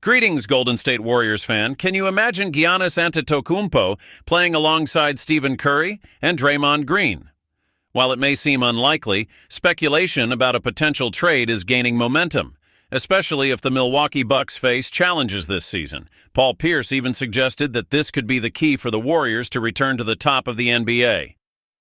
Greetings, Golden State Warriors fan. Can you imagine Giannis Antetokounmpo playing alongside Stephen Curry and Draymond Green? While it may seem unlikely, speculation about a potential trade is gaining momentum, especially if the Milwaukee Bucks face challenges this season. Paul Pierce even suggested that this could be the key for the Warriors to return to the top of the NBA.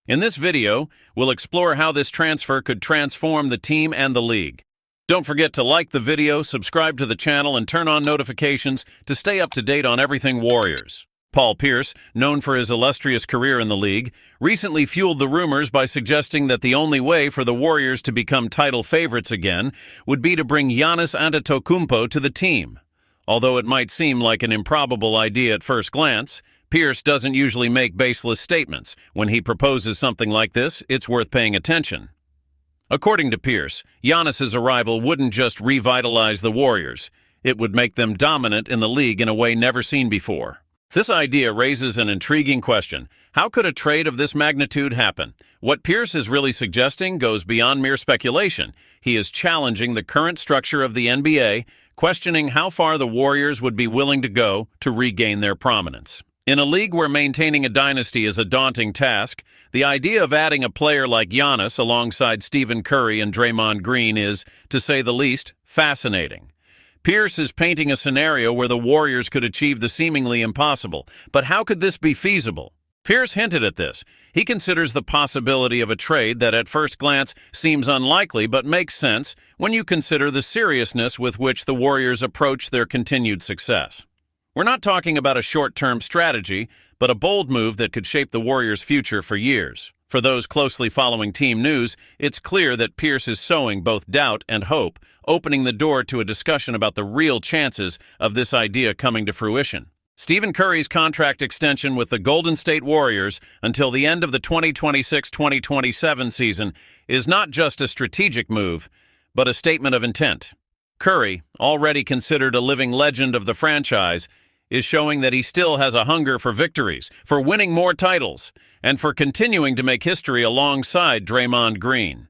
In this video, we'll explore how this transfer could transform the team and the league. Don't forget to like the video, subscribe to the channel, and turn on notifications to stay up to date on everything Warriors. Paul Pierce, known for his illustrious career in the league, recently fueled the rumors by suggesting that the only way for the Warriors to become title favorites again would be to bring Giannis Antetokounmpo to the team. Although it might seem like an improbable idea at first glance, Pierce doesn't usually make baseless statements. When he proposes something like this, it's worth paying attention. According to Pierce, Giannis's arrival wouldn't just revitalize the Warriors, it would make them dominant in the league in a way never seen before. This idea raises an intriguing question. How could a trade of this magnitude happen? What Pierce is really suggesting goes beyond mere speculation. He is challenging the current structure of the NBA, questioning how far the Warriors would be willing to go to regain their prominence. In a league where maintaining a dynasty is a daunting task, the idea of adding a player like Giannis alongside Stephen Curry and Draymond Green is, to say the least, fascinating. Pierce is painting a scenario where the Warriors could achieve the seemingly impossible. But how could this be feasible? Pierce hinted at this. He considers the possibility of a trade that at first glance seems unlikely but makes sense when you consider the seriousness with which the Warriors approach their continued success. We're not talking about a short-term strategy, but a bold move that could shape the Warriors' future for years. For those closely following team news, it's clear that Pierce is sowing both doubt and hope, opening the door to a discussion about the real chances of this idea coming to fruition. Stephen Curry's contract extension with the Golden State Warriors until the end of the 2026-2027 season is not just a strategic move, but a statement of intent. Curry, already considered a living legend of the franchise, is showing that he still has a hunger for victories, for winning more titles, and for continuing to make history alongside Draymond Green.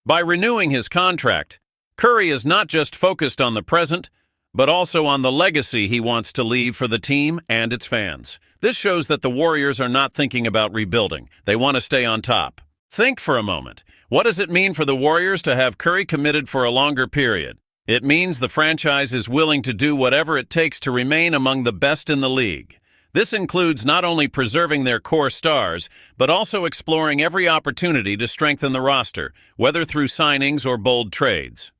By renewing his contract, Curry is not just focused on the present, but also on the legacy he wants to leave for the team and its fans. This shows that the Warriors are not thinking about rebuilding. They want to stay on top. Think for a moment. What does it mean for the Warriors to have Curry committed for a longer period? It means the franchise is willing to do whatever it takes to remain among the best in the league. This includes not only preserving their core stars, but also exploring every opportunity to strengthen the roster, whether through signings or bold trades.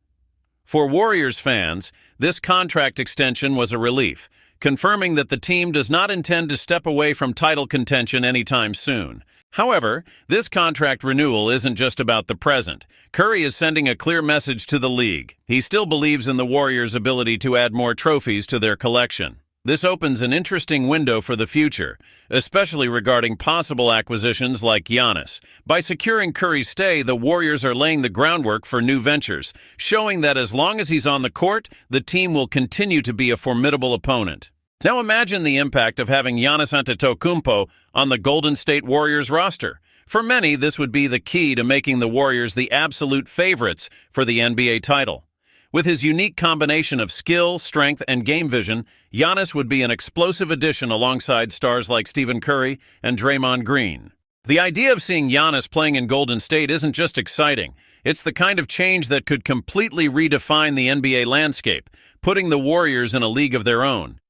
For Warriors fans, this contract extension was a relief, confirming that the team does not intend to step away from title contention anytime soon. However, this contract renewal isn't just about the present. Curry is sending a clear message to the league. He still believes in the Warriors' ability to add more trophies to their collection. This opens an interesting window for the future, especially regarding possible acquisitions like Giannis. By securing Curry's stay, the Warriors are laying the groundwork for new ventures, showing that as long as he's on the court, the team will continue to be a formidable opponent. Now imagine the impact of having Giannis Antetokounmpo on the Golden State Warriors roster. For many, this would be the key to making the Warriors the absolute favorites for the NBA title. With his unique combination of skill, strength, and game vision, Giannis would be an explosive addition alongside stars like Stephen Curry and Draymond Green. The idea of seeing Giannis playing in Golden State isn't just exciting. It's the kind of change that could completely redefine the NBA landscape, putting the Warriors in a league of their own.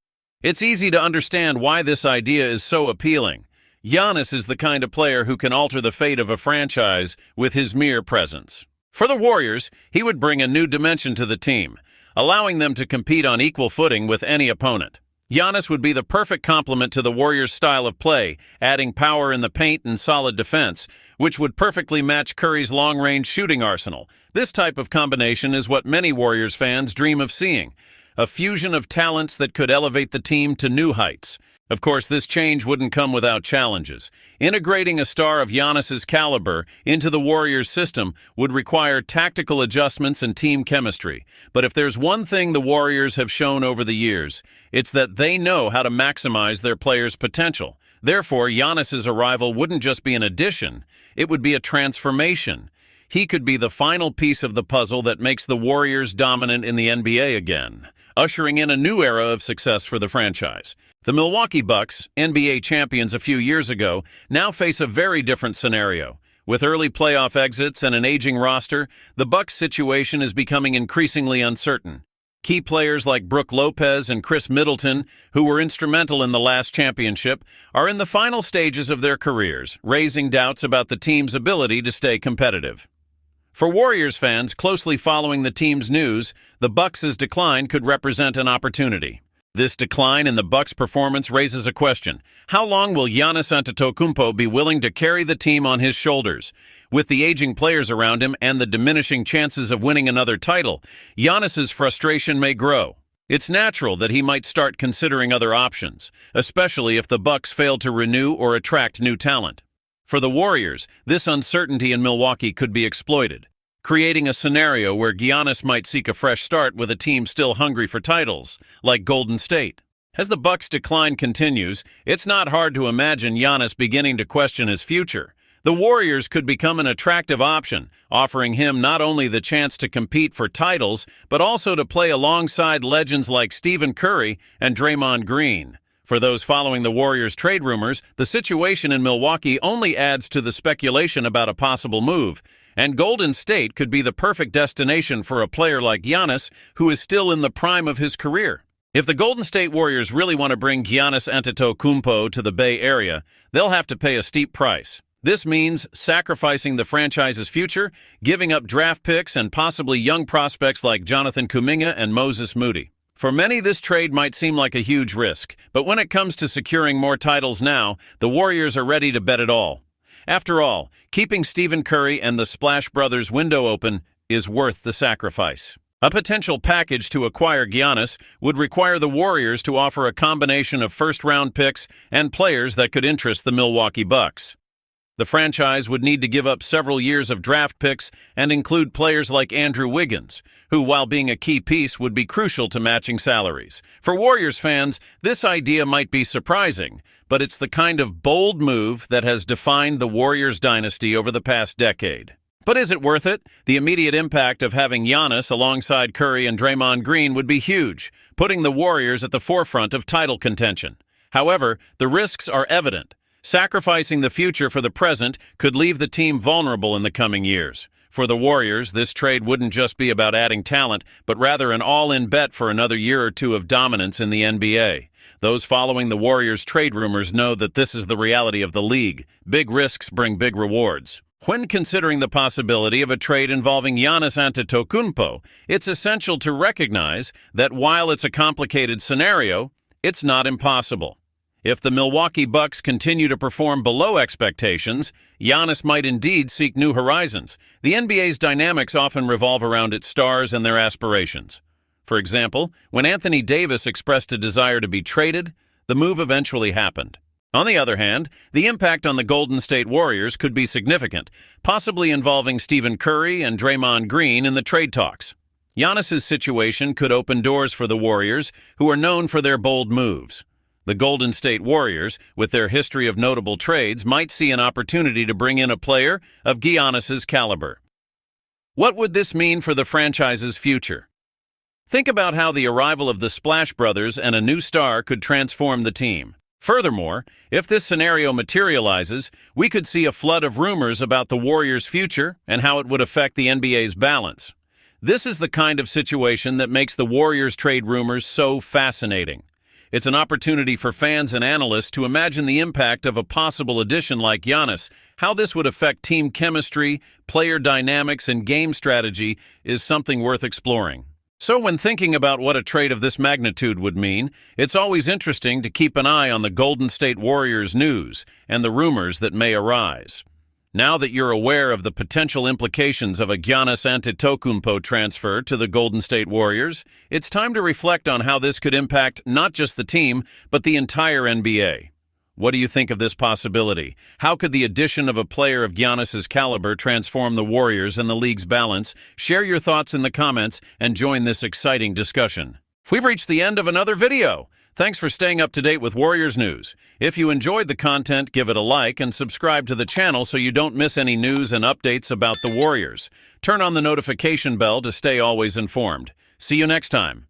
It's easy to understand why this idea is so appealing. Giannis is the kind of player who can alter the fate of a franchise with his mere presence. For the Warriors, he would bring a new dimension to the team, allowing them to compete on equal footing with any opponent. Giannis would be the perfect complement to the Warriors' style of play, adding power in the paint and solid defense, which would perfectly match Curry's long-range shooting arsenal. This type of combination is what many Warriors fans dream of seeing. A fusion of talents that could elevate the team to new heights. Of course, this change wouldn't come without challenges. Integrating a star of Giannis's caliber into the Warriors' system would require tactical adjustments and team chemistry. But if there's one thing the Warriors have shown over the years, it's that they know how to maximize their players' potential. Therefore, Giannis's arrival wouldn't just be an addition, it would be a transformation. he could be the final piece of the puzzle that makes the Warriors dominant in the NBA again, ushering in a new era of success for the franchise. The Milwaukee Bucks, NBA champions a few years ago, now face a very different scenario. With early playoff exits and an aging roster, the Bucks' situation is becoming increasingly uncertain. Key players like Brook Lopez and Chris Middleton, who were instrumental in the last championship, are in the final stages of their careers, raising doubts about the team's ability to stay competitive. For Warriors fans closely following the team's news, the Bucks' decline could represent an opportunity. This decline in the Bucks' performance raises a question. How long will Giannis Antetokounmpo be willing to carry the team on his shoulders? With the aging players around him and the diminishing chances of winning another title, Giannis's frustration may grow. It's natural that he might start considering other options, especially if the Bucks fail to renew or attract new talent. For the Warriors, this uncertainty in Milwaukee could be exploited, creating a scenario where Giannis might seek a fresh start with a team still hungry for titles, like Golden State. As the Bucks' decline continues, it's not hard to imagine Giannis beginning to question his future. The Warriors could become an attractive option, offering him not only the chance to compete for titles, but also to play alongside legends like Stephen Curry and Draymond Green. For those following the Warriors' trade rumors, the situation in Milwaukee only adds to the speculation about a possible move, and Golden State could be the perfect destination for a player like Giannis, who is still in the prime of his career. If the Golden State Warriors really want to bring Giannis Antetokounmpo to the Bay Area, they'll have to pay a steep price. This means sacrificing the franchise's future, giving up draft picks, and possibly young prospects like Jonathan Kuminga and Moses Moody. For many, this trade might seem like a huge risk, but when it comes to securing more titles now, the Warriors are ready to bet it all. After all, keeping Stephen Curry and the Splash Brothers window open is worth the sacrifice. A potential package to acquire Giannis would require the Warriors to offer a combination of first-round picks and players that could interest the Milwaukee Bucks. The franchise would need to give up several years of draft picks and include players like Andrew Wiggins, who, while being a key piece, would be crucial to matching salaries. For Warriors fans, this idea might be surprising, but it's the kind of bold move that has defined the Warriors dynasty over the past decade. But is it worth it? The immediate impact of having Giannis alongside Curry and Draymond Green would be huge, putting the Warriors at the forefront of title contention. However, the risks are evident. Sacrificing the future for the present could leave the team vulnerable in the coming years. For the Warriors, this trade wouldn't just be about adding talent, but rather an all-in bet for another year or two of dominance in the NBA. Those following the Warriors' trade rumors know that this is the reality of the league. Big risks bring big rewards. When considering the possibility of a trade involving Giannis Antetokounmpo, it's essential to recognize that while it's a complicated scenario, it's not impossible. If the Milwaukee Bucks continue to perform below expectations, Giannis might indeed seek new horizons. The NBA's dynamics often revolve around its stars and their aspirations. For example, when Anthony Davis expressed a desire to be traded, the move eventually happened. On the other hand, the impact on the Golden State Warriors could be significant, possibly involving Stephen Curry and Draymond Green in the trade talks. Giannis's situation could open doors for the Warriors, who are known for their bold moves. The Golden State Warriors, with their history of notable trades, might see an opportunity to bring in a player of Giannis's caliber. What would this mean for the franchise's future? Think about how the arrival of the Splash Brothers and a new star could transform the team. Furthermore, if this scenario materializes, we could see a flood of rumors about the Warriors' future and how it would affect the NBA's balance. This is the kind of situation that makes the Warriors' trade rumors so fascinating. It's an opportunity for fans and analysts to imagine the impact of a possible addition like Giannis. How this would affect team chemistry, player dynamics, and game strategy is something worth exploring. So when thinking about what a trade of this magnitude would mean, it's always interesting to keep an eye on the Golden State Warriors news and the rumors that may arise. Now that you're aware of the potential implications of a Giannis Antetokounmpo transfer to the Golden State Warriors, it's time to reflect on how this could impact not just the team, but the entire NBA. What do you think of this possibility? How could the addition of a player of Giannis's caliber transform the Warriors and the league's balance? Share your thoughts in the comments and join this exciting discussion. We've reached the end of another video. Thanks for staying up to date with Warriors news. If you enjoyed the content, give it a like and subscribe to the channel so you don't miss any news and updates about the Warriors. Turn on the notification bell to stay always informed. See you next time.